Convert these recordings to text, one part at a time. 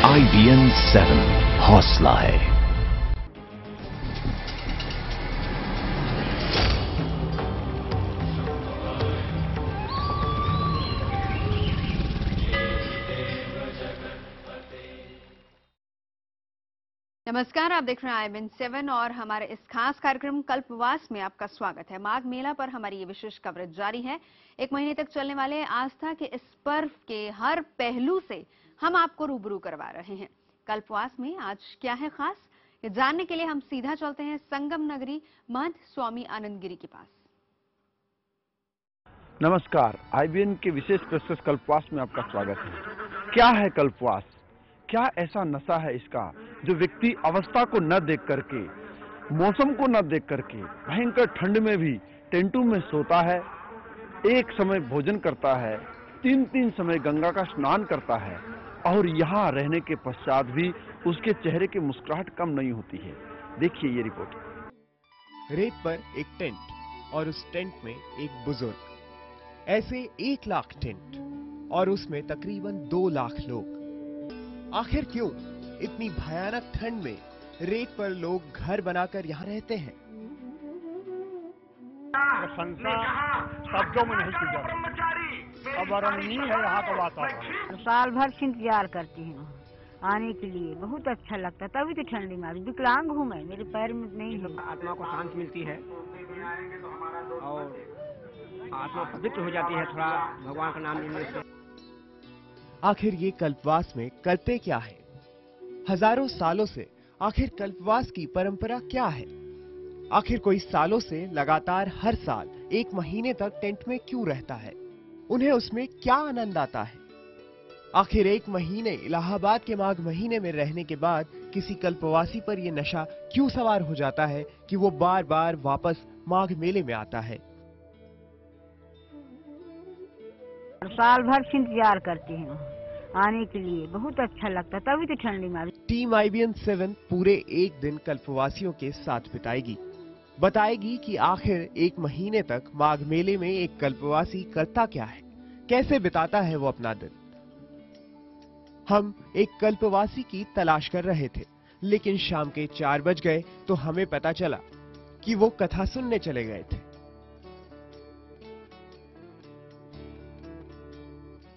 IBN 7 हौसला है। नमस्कार, आप देख रहे हैं IBN 7 और हमारे इस खास कार्यक्रम कल्पवास में आपका स्वागत है। माघ मेला पर हमारी ये विशेष कवरेज जारी है। एक महीने तक चलने वाले आस्था के इस पर्व के हर पहलू से हम आपको रूबरू करवा रहे हैं। कल्पवास में आज क्या है खास, ये जानने के लिए हम सीधा चलते हैं संगम नगरी महंत स्वामी आनंद गिरी के पास। नमस्कार, IBN के विशेष प्रस्तुत कल्पवास में आपका स्वागत है। क्या है कल्पवास? क्या ऐसा नशा है इसका जो व्यक्ति अवस्था को न देख करके, मौसम को न देख करके भयंकर ठंड में भी टेंटू में सोता है, एक समय भोजन करता है, 3 समय गंगा का स्नान करता है और यहाँ रहने के पश्चात भी उसके चेहरे की मुस्कुराहट कम नहीं होती है। देखिए ये रिपोर्ट। रेत पर एक टेंट और उस टेंट में एक बुजुर्ग, ऐसे 1 लाख टेंट और उसमें तकरीबन 2 लाख लोग। आखिर क्यों इतनी भयानक ठंड में रेत पर लोग घर बनाकर यहाँ रहते हैं? प्रशंसा शब्दों में नहीं की जाती, अवर्णनीय है यहाँ का वातावरण। साल भर से इंतजार करती हूँ आने के लिए, बहुत अच्छा लगता है। तभी तो ठंडी में विकलांग हूँ मैं, मेरे पैर में नहीं है। आत्मा को शांति मिलती है और आत्मा पवित्र हो जाती है थोड़ा भगवान का नाम लेने से। आखिर ये कल्पवास में करते क्या है? हजारों सालों से आखिर कल्पवास की परंपरा क्या है? आखिर कोई सालों से लगातार हर साल 1 महीने तक टेंट में क्यों रहता है? उन्हें उसमें क्या आनंद आता है? आखिर 1 महीने इलाहाबाद के माघ महीने में रहने के बाद किसी कल्पवासी पर यह नशा क्यों सवार हो जाता है कि वो बार बार वापस माघ मेले में आता है? साल भर से इंतजार करती हूँ आने के लिए, बहुत अच्छा लगता है। तभी तो ठंडी में। टीम IBN 7 पूरे 1 दिन कल्पवासियों के साथ बिताएगी, बताएगी कि आखिर 1 महीने तक माघ मेले में एक कल्पवासी करता क्या है, कैसे बिताता है वो अपना दिन। हम एक कल्पवासी की तलाश कर रहे थे, लेकिन शाम के 4 बज गए तो हमें पता चला कि वो कथा सुनने चले गए थे।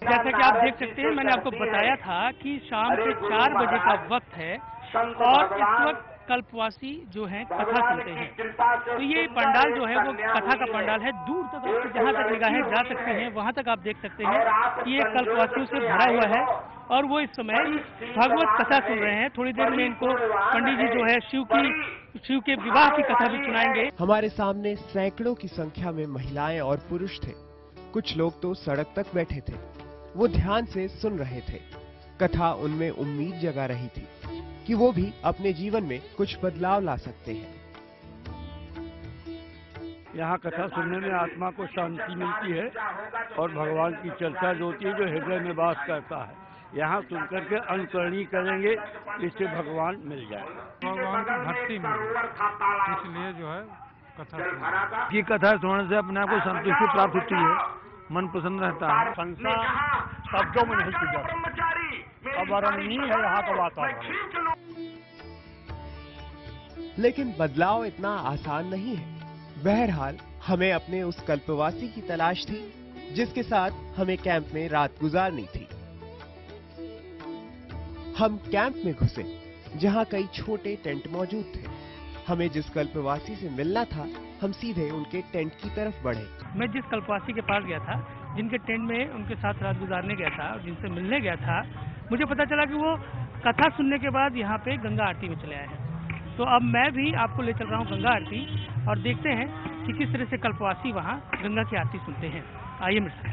जैसा कि आप देख सकते हैं, मैंने आपको बताया था कि शाम के 4 बजे का वक्त है और इस वक्त कल्पवासी जो हैं कथा सुनते हैं। तो ये पंडाल जो है वो कथा का पंडाल है। दूर तक आपसे जहाँ तक निगाहें जा सकते हैं वहां तक आप देख सकते हैं कि ये कल्पवासियों से भरा हुआ है और वो इस समय भागवत कथा सुन रहे हैं। थोड़ी देर में इनको पंडित जी जो है शिव के विवाह की कथा भी सुनाएंगे। हमारे सामने सैकड़ों की संख्या में महिलाएं और पुरुष थे। कुछ लोग तो सड़क तक बैठे थे, वो ध्यान से सुन रहे थे। कथा उनमें उम्मीद जगा रही थी कि वो भी अपने जीवन में कुछ बदलाव ला सकते हैं। यहाँ कथा सुनने में आत्मा को शांति मिलती है और भगवान की चर्चा जो होती है, जो हृदय में वास करता है, यहाँ सुनकर के अनुकरणी करेंगे, इससे भगवान मिल जाए। भगवान की भक्ति में इसलिए जो है कथा सुनने से अपने आप को संतुष्टि प्राप्त होती है, मन प्रसन्न रहता है। प्रशंसा शब्दों में नहीं की जाती, अवर्णनीय है यहाँ का वातावरण। लेकिन बदलाव इतना आसान नहीं है। बहरहाल हमें अपने उस कल्पवासी की तलाश थी जिसके साथ हमें कैंप में रात गुजारनी थी। हम कैंप में घुसे जहां कई छोटे टेंट मौजूद थे। हमें जिस कल्पवासी से मिलना था, हम सीधे उनके टेंट की तरफ बढ़े। मैं जिस कल्पवासी के पास गया था, जिनके टेंट में उनके साथ रात गुजारने गया था और जिनसे मिलने गया था, मुझे पता चला कि वो कथा सुनने के बाद यहाँ पे गंगा आरती में चले आए हैं। तो अब मैं भी आपको ले चल रहा हूँ गंगा आरती और देखते हैं कि किस तरह से कल्पवासी वहाँ गंगा की आरती सुनते हैं। आइए मेरे साथ।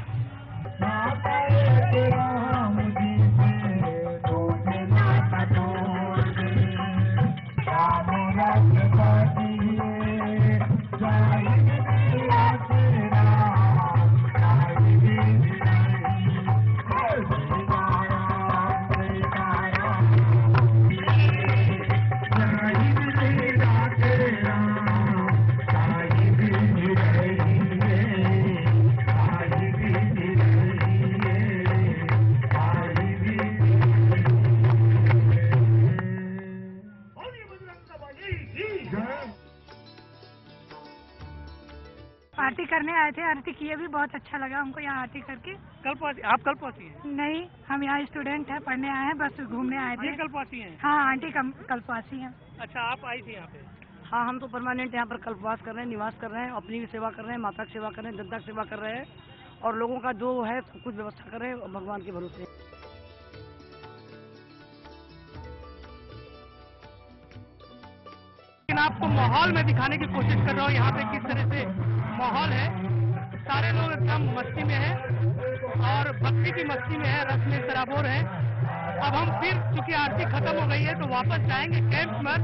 करने आए थे, आरती किए भी, बहुत अच्छा लगा हमको यहाँ आरती करके। कल्पवासी, आप कल्पवासी हैं? नहीं, हम यहाँ स्टूडेंट हैं, पढ़ने आए हैं, बस घूमने आए थे। कल्पवासी हैं? हाँ, आंटी कल्पवासी हैं। अच्छा, आप आई थी यहाँ पे? हाँ, हम तो परमानेंट यहाँ पर कल्पवास कर रहे हैं, निवास कर रहे हैं, अपनी भी सेवा कर रहे हैं, माता की सेवा कर रहे हैं, जनता की सेवा कर रहे हैं और लोगों का जो है कुछ व्यवस्था कर रहे हैं भगवान के भरोसे। लेकिन आपको माहौल में दिखाने की कोशिश कर रहा हूँ यहाँ पे किस तरह से माहौल है। सारे लोग एकदम मस्ती में हैं और भक्ति की मस्ती में है, रस में सराबोर है। अब हम फिर, चूंकि आरती खत्म हो गई है, तो वापस जाएंगे कैंप में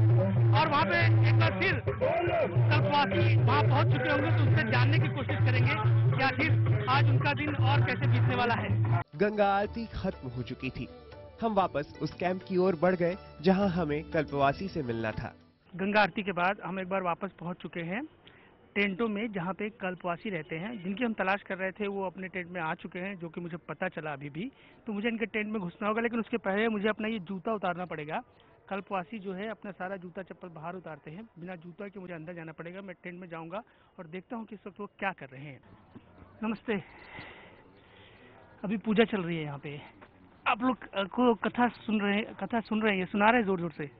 और वहाँ पे एक बार फिर कल्पवासी वहाँ पहुँच चुके होंगे, तो उससे जानने की कोशिश करेंगे कि आखिर आज उनका दिन और कैसे बीतने वाला है। गंगा आरती खत्म हो चुकी थी। हम वापस उस कैंप की ओर बढ़ गए जहां हमें कल्पवासी से मिलना था। गंगा आरती के बाद हम एक बार वापस पहुंच चुके हैं टेंटों में, जहां पे कल्पवासी रहते हैं, जिनकी हम तलाश कर रहे थे। वो अपने टेंट में आ चुके हैं, जो कि मुझे पता चला अभी भी। तो मुझे इनके टेंट में घुसना होगा, लेकिन उसके पहले मुझे अपना ये जूता उतारना पड़ेगा। कल्पवासी जो है अपना सारा जूता चप्पल बाहर उतारते हैं, बिना जूता के मुझे अंदर जाना पड़ेगा। मैं टेंट में जाऊँगा और देखता हूँ कि इस वक्त वो क्या कर रहे हैं। नमस्ते। अभी पूजा चल रही है यहाँ पे, आप लोग को कथा सुन रहे हैं, सुना रहे हैं जोर जोर से?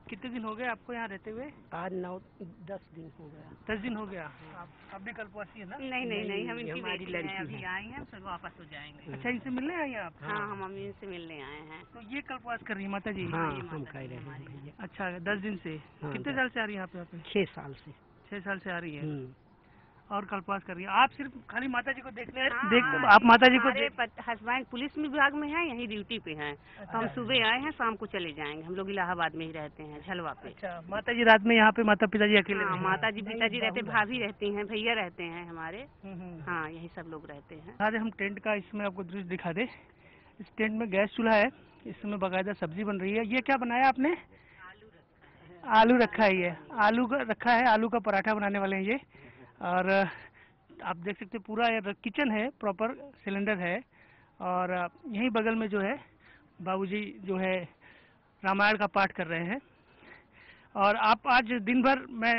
कितने दिन हो गए आपको यहाँ रहते हुए? आज 9-10 दिन हो गया। 10 दिन हो गया। आप भी कल्पवासी है ना? नहीं, हम इनकी हमारी बेटी लड़की हैं, अभी आए हैं, फिर वापस हो जाएंगे। अच्छा, इनसे मिलने आई हैं आप? हाँ, हम इनसे मिलने आए हैं। तो ये कल्पवास कर रही है माता जी? हाँ, हम कह रहे हैं भैया। अच्छा, 10 दिन से? हाँ, कितने साल से आ रही है यहाँ पे? 6 साल से। 6 साल से आ रही है और कल्पवास कर रही है। आप सिर्फ खाली माता जी को देखने आप माता जी को हस्बैंड पुलिस विभाग में है, यही ड्यूटी पे हैं। तो हम सुबह आए हैं, शाम को चले जाएंगे। हम लोग इलाहाबाद में ही रहते हैं, झलवा पे। अच्छा, माता जी रात में यहाँ पे, माता पिताजी अकेले? हाँ, माता जी पिताजी रहते, भाभी रहती हैं, भैया रहते हैं हमारे। हाँ, यही सब लोग रहते हैं। आज हम टेंट का इसमें आपको दृश्य दिखा दे। इस टेंट में गैस चूल्हा है, इसमें बाकायदा सब्जी बन रही है। ये क्या बनाया आपने? आलू रखा है। ये आलू का रखा है, आलू का पराठा बनाने वाले हैं ये। और आप देख सकते हैं पूरा किचन है, प्रॉपर सिलेंडर है। और यहीं बगल में जो है बाबूजी जो है रामायण का पाठ कर रहे हैं। और आप आज दिन भर, मैं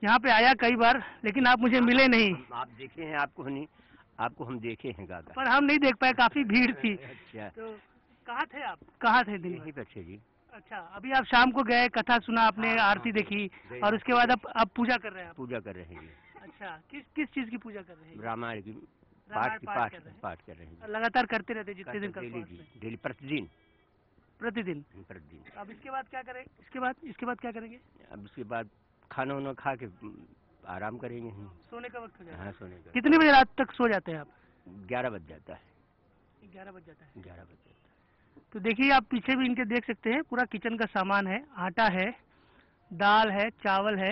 यहाँ पे आया कई बार, लेकिन आप मुझे मिले नहीं। आप देखे हैं, आपको हम देखे हैं गागा, पर हम नहीं देख पाए, काफी भीड़ थी। अच्छा, तो कहाँ थे आप? कहाँ थे दिन यहीं पे अच्छे जी। अच्छा, अभी आप शाम को गए, कथा सुना आपने, आरती देखी, और उसके बाद अब पूजा कर रहे हैं आप? पूजा कर रहे हैं। अच्छा, किस चीज की पूजा कर रहे हैं? रामायण की पाठ कर रहे हैं। लगातार करते रहते जितने दिन का? डेली, प्रतिदिन। अब इसके बाद क्या करें? इसके बाद क्या करेंगे? अब इसके बाद खाना वाना खा के आराम करेंगे। सोने का वक्त हो जाएगा? हाँ, सोने का। कितने बजे रात तक सो जाते हैं आप? 11 बज जाता है। 11 बज जाता है? 11 बज जाता है। तो देखिए, आप पीछे भी इनके देख सकते हैं, पूरा किचन का सामान है। आटा है, दाल है, चावल है,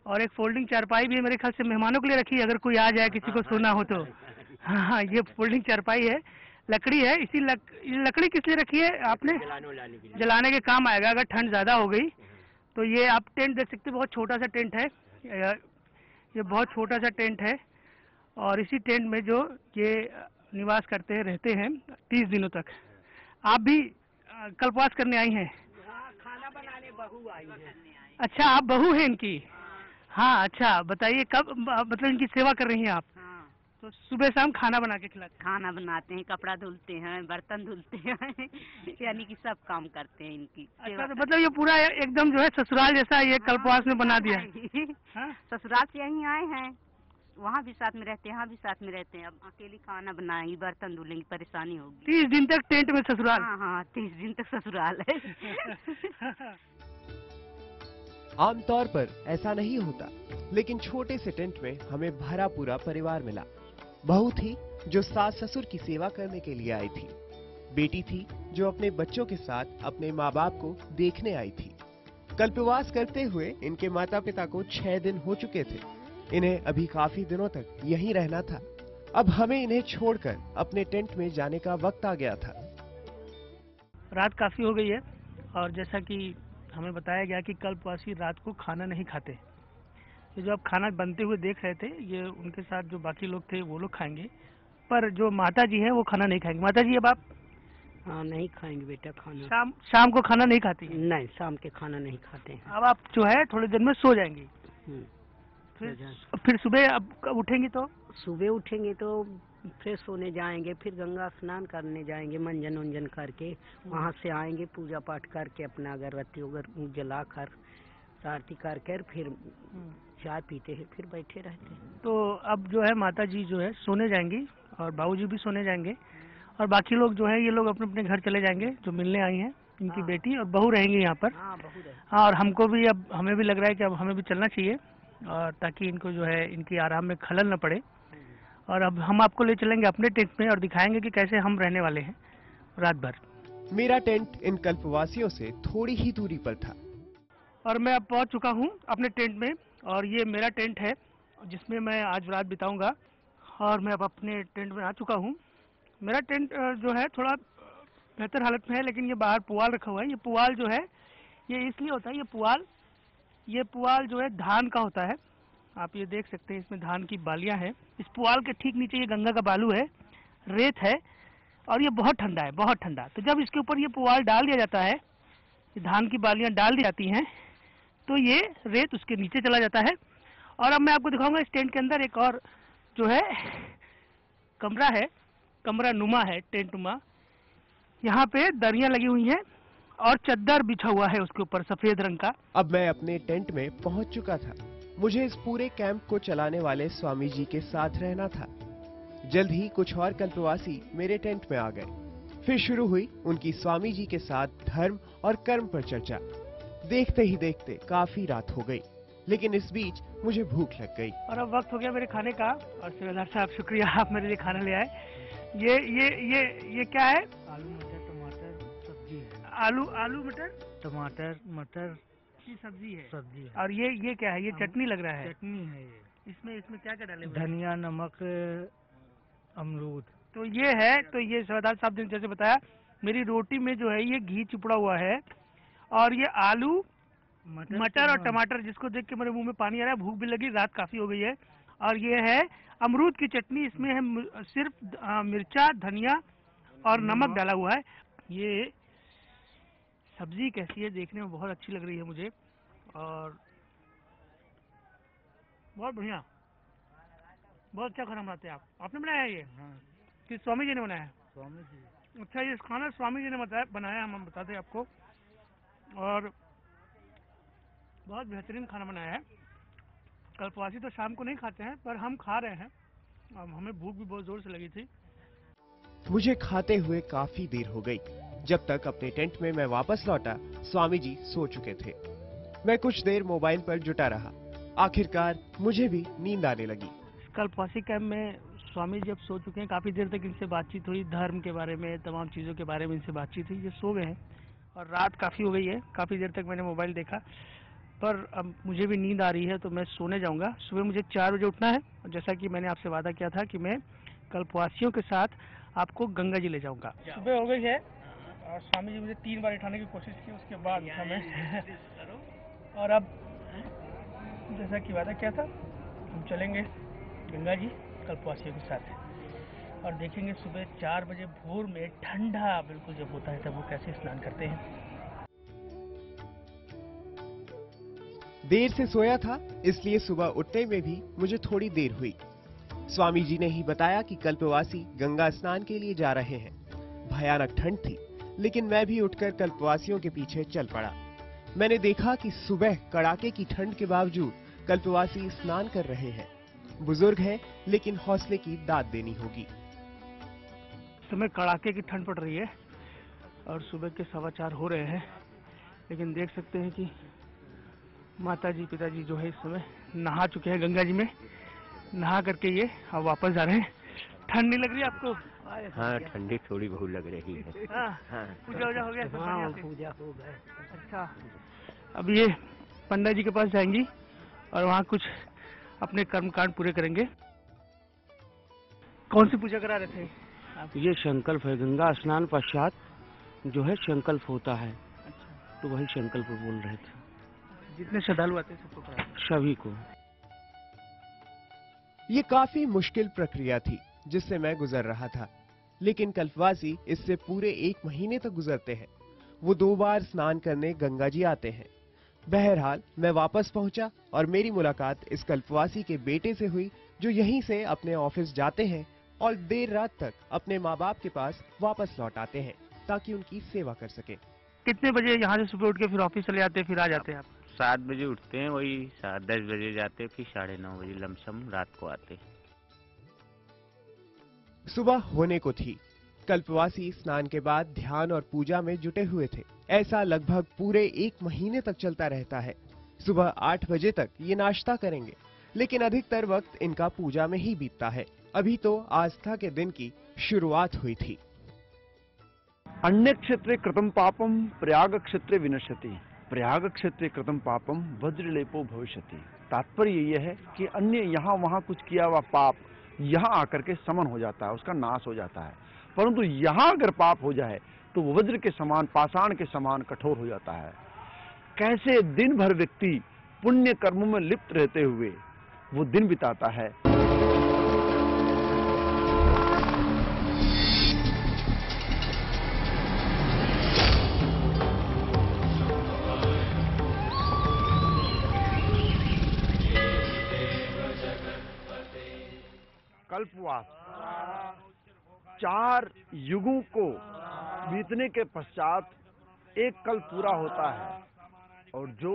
और एक फोल्डिंग चारपाई भी है, मेरे ख्याल से मेहमानों के लिए रखी है, अगर कोई आ जाए, किसी को सोना हो तो। हाँ, ये फोल्डिंग चारपाई है, लकड़ी है। इसी लकड़ी किस लिए रखी है आपने? जलाने के काम आएगा अगर ठंड ज्यादा हो गई तो। ये आप टेंट देख सकते हैं, बहुत छोटा सा टेंट है। ये बहुत छोटा सा टेंट है, और इसी टेंट में जो ये निवास करते हैं, रहते हैं 30 दिनों तक। आप भी कल्पवास करने आई हैं? खाना बनाने बहू आई है। अच्छा, आप बहू हैं इनकी? हाँ, अच्छा, बताइए कब, मतलब इनकी सेवा कर रही हैं आप? हाँ। तो सुबह शाम खाना बना के खिलाते? खाना बनाते हैं, कपड़ा धुलते हैं, बर्तन धुलते हैं, यानी कि सब काम करते हैं इनकी। अच्छा, तो मतलब ये पूरा एकदम जो है ससुराल जैसा ये कल्पवास में बना दिया है। ससुराल से यहीं आए हैं, वहाँ भी साथ में रहते हैं, यहाँ भी साथ में रहते हैं। अब अकेली खाना बनाएंगी, बर्तन धुलेंगी, परेशानी होगी। 30 दिन तक टेंट में ससुराल? हाँ, 30 दिन तक ससुराल है। आमतौर पर ऐसा नहीं होता, लेकिन छोटे से टेंट में हमें भरा पूरा परिवार मिला। बहू थी जो सास ससुर की सेवा करने के लिए आई थी, बेटी थी जो अपने बच्चों के साथ अपने माँ बाप को देखने आई थी। कल्पवास करते हुए इनके माता पिता को 6 दिन हो चुके थे। इन्हें अभी काफी दिनों तक यहीं रहना था। अब हमें इन्हें छोड़कर अपने टेंट में जाने का वक्त आ गया था। रात काफी हो गई है, और जैसा कि हमें बताया गया कि कल्पवासी रात को खाना नहीं खाते। ये जो आप खाना बनते हुए देख रहे थे, ये उनके साथ जो बाकी लोग थे वो लोग खाएंगे, पर जो माता जी हैं वो खाना नहीं खाएंगे। माता जी, अब आप? हाँ, नहीं खाएंगे बेटा खाना। शाम को खाना नहीं खाती? नहीं, शाम के खाना नहीं खाते हैं। अब आप जो है थोड़ी देर में सो जाएंगी? फिर सुबह अब कब उठेंगी तो? सुबह उठेंगे तो फ्रेश होने जाएंगे, फिर गंगा स्नान करने जाएंगे मंजन उंजन करके, वहाँ से आएंगे पूजा पाठ करके अपना अगरबत्ती वगैरह जला कर आरती करके फिर चाय पीते हैं, फिर बैठे रहते हैं। तो अब जो है माता जी जो है सोने जाएंगी और बाबूजी भी सोने जाएंगे और बाकी लोग जो है ये लोग अपने अपने घर चले जाएंगे जो मिलने आई हैं, इनकी बेटी और बहू रहेंगी यहाँ पर। हाँ, और हमको भी अब हमें भी लग रहा है कि अब हमें भी चलना चाहिए और ताकि इनको जो है इनकी आराम में खलल न पड़े। और अब हम आपको ले चलेंगे अपने टेंट में और दिखाएंगे कि कैसे हम रहने वाले हैं रात भर। मेरा टेंट इन कल्पवासियों से थोड़ी ही दूरी पर था और मैं अब पहुंच चुका हूं अपने टेंट में और ये मेरा टेंट है जिसमें मैं आज रात बिताऊंगा और मैं अब अपने टेंट में आ चुका हूं। मेरा टेंट जो है थोड़ा बेहतर हालत में है, लेकिन ये बाहर पुआल रखा हुआ है। ये पुआल जो है ये इसलिए होता है, ये पुआल जो है धान का होता है। आप ये देख सकते हैं इसमें धान की बालियां हैं। इस पुआल के ठीक नीचे ये गंगा का बालू है, रेत है और ये बहुत ठंडा है, बहुत ठंडा। तो जब इसके ऊपर ये पुआल डाल दिया जाता है, धान की बालियां डाल दी जाती हैं, तो ये रेत उसके नीचे चला जाता है। और अब मैं आपको दिखाऊंगा इस टेंट के अंदर एक और जो है कमरा है, कमरा नुमा है, टेंट नुमा। यहाँ पे दरियां लगी हुई हैं और चद्दर बिछा हुआ है उसके ऊपर सफेद रंग का। अब मैं अपने टेंट में पहुंच चुका था। मुझे इस पूरे कैंप को चलाने वाले स्वामी जी के साथ रहना था। जल्द ही कुछ और कल्पवासी मेरे टेंट में आ गए। फिर शुरू हुई उनकी स्वामी जी के साथ धर्म और कर्म पर चर्चा। देखते ही देखते काफी रात हो गई, लेकिन इस बीच मुझे भूख लग गई। और अब वक्त हो गया मेरे खाने का। और सूर्यदास साहब शुक्रिया, आप मेरे लिए खाना ले आए। ये क्या है? आलू मटर टमाटर सब्जी है। आलू मटर टमाटर मटर की सब्जी है। सब्जी है। और ये क्या है? ये चटनी लग रहा है। चटनी है ये। इसमें क्या क्या डाले हुए? धनिया, नमक, अमरूद। तो ये है, तो ये सूर्यदास साहब ने जैसे बताया, मेरी रोटी में जो है ये घी चिपड़ा हुआ है और ये आलू मटर और टमाटर, जिसको देख के मेरे मुंह में पानी आ रहा है। भूख भी लगी, रात काफी हो गई है। और ये है अमरूद की चटनी, इसमें है सिर्फ मिर्चा, धनिया और नमक डाला हुआ है। ये सब्जी कैसी है? देखने में बहुत अच्छी लग रही है मुझे और बहुत बढ़िया, बहुत अच्छा खाना बनाते हैं आप। आपने बनाया है ये? हाँ। कि स्वामी जी ने बनाया है? स्वामी जी। अच्छा, ये खाना स्वामी जी ने बनाया, हम बताते हैं आपको। और बहुत बेहतरीन खाना बनाया है। कल्पवासी तो शाम को नहीं खाते हैं, पर हम खा रहे हैं। अब हमें भूख भी बहुत जोर से लगी थी। मुझे खाते हुए काफी देर हो गई। जब तक अपने टेंट में मैं वापस लौटा, स्वामी जी सो चुके थे। मैं कुछ देर मोबाइल पर जुटा रहा। आखिरकार मुझे भी नींद आने लगी। कल्पवासी कैंप में स्वामी जी अब सो चुके हैं। काफी देर तक इनसे बातचीत हुई, धर्म के बारे में, तमाम चीजों के बारे में इनसे बातचीत हुई। ये सो गए हैं और रात काफी हो गई है। काफी देर तक मैंने मोबाइल देखा, पर अब मुझे भी नींद आ रही है, तो मैं सोने जाऊंगा। सुबह मुझे 4 बजे उठना है और जैसा कि मैंने आपसे वादा किया था कि मैं कल्पवासियों के साथ आपको गंगा जी ले जाऊंगा। सुबह हो गई है और स्वामी जी मुझे 3 बार उठाने की कोशिश की, उसके बाद हमें और अब जैसा कि वादा किया था, हम चलेंगे गंगा जी कल्पवासियों के साथ और देखेंगे सुबह 4 बजे भोर में ठंडा बिल्कुल जब होता है तब वो कैसे स्नान करते हैं। देर से सोया था, इसलिए सुबह उठने में भी मुझे थोड़ी देर हुई। स्वामी जी ने ही बताया कि कल्पवासी गंगा स्नान के लिए जा रहे हैं। भयानक ठंड थी, लेकिन मैं भी उठकर कल्पवासियों के पीछे चल पड़ा। मैंने देखा कि सुबह कड़ाके की ठंड के बावजूद कल्पवासी स्नान कर रहे हैं। बुजुर्ग हैं, लेकिन हौसले की दाद देनी होगी। समय कड़ाके की ठंड पड़ रही है और सुबह के 4:15 हो रहे हैं, लेकिन देख सकते हैं कि माताजी पिताजी जो है इस समय नहा चुके हैं गंगा जी में। नहा करके ये अब वापस जा रहे हैं। ठंड नहीं लग रही आपको? हाँ, ठंडी थोड़ी बहुत लग रही है। हाँ। पूजा वूजा हो गया? हाँ, पूजा हो गया। अच्छा, अब ये पंडा जी के पास जाएंगी और वहाँ कुछ अपने कर्मकांड पूरे करेंगे। कौन सी पूजा करा रहे थे आप? ये संकल्प है, गंगा स्नान पश्चात जो है संकल्प होता है। अच्छा, तो वही संकल्प बोल रहे थे। जितने श्रद्धालु आते हैं सबको करा? सभी को। ये काफी मुश्किल प्रक्रिया थी जिससे मैं गुजर रहा था, लेकिन कल्पवासी इससे पूरे 1 महीने तक गुजरते हैं। वो 2 बार स्नान करने गंगा जी आते हैं। बहरहाल मैं वापस पहुंचा और मेरी मुलाकात इस कल्पवासी के बेटे से हुई, जो यहीं से अपने ऑफिस जाते हैं और देर रात तक अपने माँ बाप के पास वापस लौट आते हैं ताकि उनकी सेवा कर सके। कितने बजे यहाँ से सुबह उठ के फिर ऑफिस चले जाते हैं, फिर आ जाते हैं आप? 7 बजे उठते हैं, वही 10 बजे जाते हैं, फिर 9:30 बजे लमसम रात को आते हैं। सुबह होने को थी। कल्पवासी स्नान के बाद ध्यान और पूजा में जुटे हुए थे। ऐसा लगभग पूरे 1 महीने तक चलता रहता है। सुबह 8 बजे तक ये नाश्ता करेंगे, लेकिन अधिकतर वक्त इनका पूजा में ही बीतता है। अभी तो आस्था के दिन की शुरुआत हुई थी। अन्य क्षेत्रे कृतं पापम प्रयाग क्षेत्रे विनश्यति, प्रयाग क्षेत्रे कृतं पापम वज्रलेपो भविष्यति। तात्पर्य यह है कि अन्य यहाँ वहाँ कुछ किया हुआ पाप यहाँ आकर के समन हो जाता है, उसका नाश हो जाता है। परंतु यहाँ अगर पाप हो जाए तो वज्र के समान, पाषाण के समान कठोर हो जाता है। कैसे दिन भर व्यक्ति पुण्य कर्मों में लिप्त रहते हुए वो दिन बिताता है। कल्पवास 4 युगों को बीतने के पश्चात एक कल्प पूरा होता है, और जो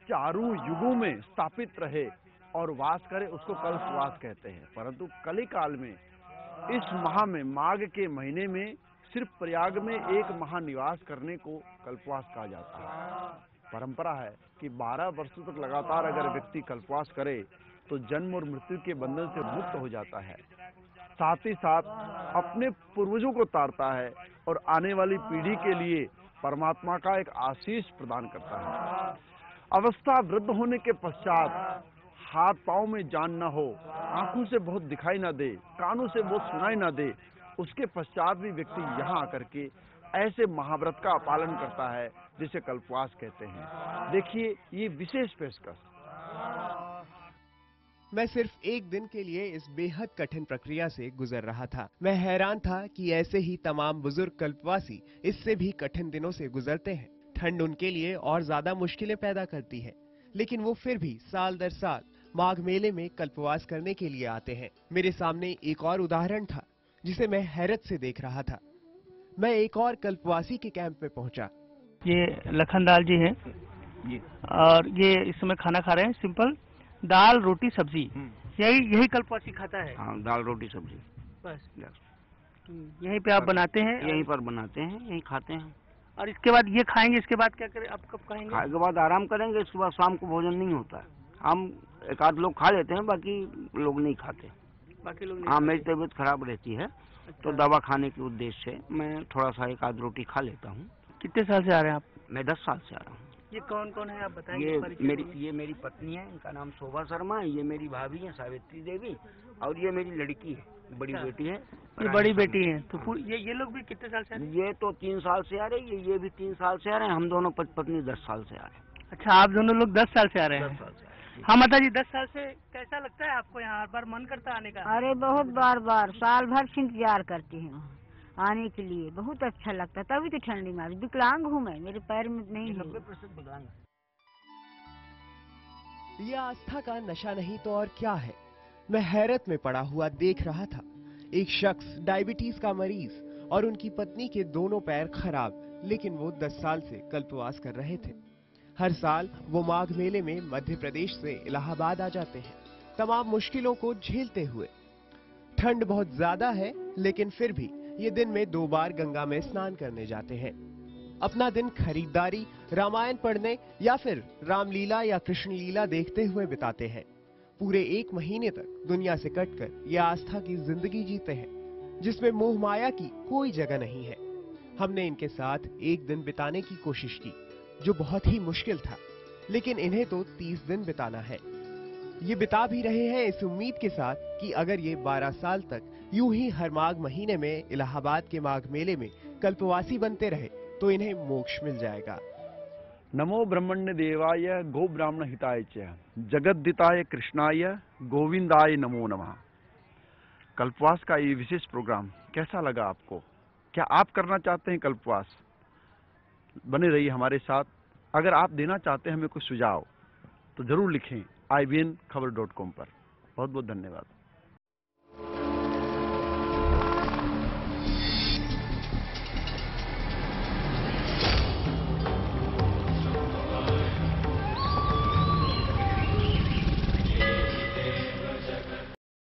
चारों युगों में स्थापित रहे और वास करे उसको कल्पवास कहते हैं। परंतु कली काल में इस माह में, माघ के महीने में, सिर्फ प्रयाग में एक महानिवास करने को कल्पवास कहा जाता है। परंपरा है कि 12 वर्षों तक लगातार अगर व्यक्ति कल्पवास करे तो जन्म और मृत्यु के बंधन से मुक्त हो जाता है, साथ ही साथ अपने पूर्वजों को तारता है और आने वाली पीढ़ी के लिए परमात्मा का एक आशीष प्रदान करता है। अवस्था वृद्ध होने के पश्चात हाथ पांव में जान न हो, आंखों से बहुत दिखाई ना दे, कानों से बहुत सुनाई ना दे, उसके पश्चात भी व्यक्ति यहाँ आकर के ऐसे महाव्रत का पालन करता है जिसे कल्पवास कहते हैं। देखिए ये विशेष पेशकश। मैं सिर्फ एक दिन के लिए इस बेहद कठिन प्रक्रिया से गुजर रहा था। मैं हैरान था कि ऐसे ही तमाम बुजुर्ग कल्पवासी इससे भी कठिन दिनों से गुजरते हैं। ठंड उनके लिए और ज्यादा मुश्किलें पैदा करती है, लेकिन वो फिर भी साल दर साल माघ मेले में कल्पवास करने के लिए आते हैं। मेरे सामने एक और उदाहरण था जिसे मैं हैरत से देख रहा था। मैं एक और कल्पवासी के कैंप में पहुंचा। ये लखनलाल जी हैं और ये इस समय खाना खा रहे हैं, सिंपल दाल रोटी सब्जी। यही कल्पवासी खाता है? हाँ, दाल रोटी सब्जी बस। यहीं पे आप बनाते हैं? यहीं पर बनाते हैं, यहीं खाते हैं। और इसके बाद ये खाएंगे, इसके बाद क्या करें? आप कब खाएंगे? खाने के बाद आराम करेंगे, इसके बाद शाम को भोजन नहीं होता है। हम एक आध लोग खा लेते हैं, बाकी लोग नहीं खाते। बाकी लोग नहीं? हाँ, मेरी तबीयत खराब रहती है। अच्छा। तो दवा खाने के उद्देश्य से मैं थोड़ा सा एक आध रोटी खा लेता हूँ। कितने साल से आ रहे हैं आप? मैं 10 साल से आ रहा हूँ। ये कौन कौन है आप बताएंगे? ये मेरी पत्नी है, इनका नाम शोभा शर्मा है। ये मेरी भाभी है सावित्री देवी, और ये मेरी लड़की है, बड़ी बेटी है। ये बड़ी बेटी है। तो ये लोग भी कितने साल से आ रहे हैं? ये तो 3 साल से आ रहे हैं, ये भी 3 साल से आ रहे हैं। हम दोनों पत्नी 10 साल से आ रहे हैं। अच्छा, आप दोनों लोग 10 साल से आ रहे हैं? 10 साल से। हाँ माता जी, 10 साल से कैसा लगता है आपको? यहाँ हर बार मन करता आने का? अरे बहुत बार साल भर से इंतजार करती हूँ आने के लिए। बहुत अच्छा लगता है, तभी तो ठंडी में। विकलांग हूँ मैं, मेरे पैर में नहीं है। 90% विकलांग है। ये आस्था का नशा नहीं तो और क्या है। मैं हैरत में पड़ा हुआ देख रहा था। एक शख्स डायबिटीज का मरीज और उनकी पत्नी के दोनों पैर खराब, लेकिन वो 10 साल से कल्पवास कर रहे थे। हर साल वो माघ मेले में मध्य प्रदेश से इलाहाबाद आ जाते हैं, तमाम मुश्किलों को झेलते हुए। ठंड बहुत ज्यादा है, लेकिन फिर भी ये दिन में 2 बार गंगा में स्नान करने जाते हैं। अपना दिन खरीदारी, रामायण पढ़ने या फिर रामलीला या कृष्ण लीला देखते हुए बिताते हैं। पूरे 1 महीने तक दुनिया से कटकर ये आस्था की जिंदगी जीते हैं, जिसमें मोह माया की कोई जगह नहीं है। हमने इनके साथ एक दिन बिताने की कोशिश की, जो बहुत ही मुश्किल था, लेकिन इन्हें तो 30 दिन बिताना है। ये बिता भी रहे हैं इस उम्मीद के साथ कि अगर ये 12 साल तक यूं ही हर माघ महीने में इलाहाबाद के माघ मेले में कल्पवासी बनते रहे तो इन्हें मोक्ष मिल जाएगा। नमो ब्रह्मण्य देवाय गो ब्राह्मण हिताय च जगद्दिताय कृष्णाय गोविंदाय नमो नमः। कल्पवास का ये विशेष प्रोग्राम कैसा लगा आपको? क्या आप करना चाहते हैं कल्पवास? बने रहिए हमारे साथ। अगर आप देना चाहते हैं हमें कुछ सुझाव तो जरूर लिखें IBN खबर.com पर। बहुत बहुत धन्यवाद।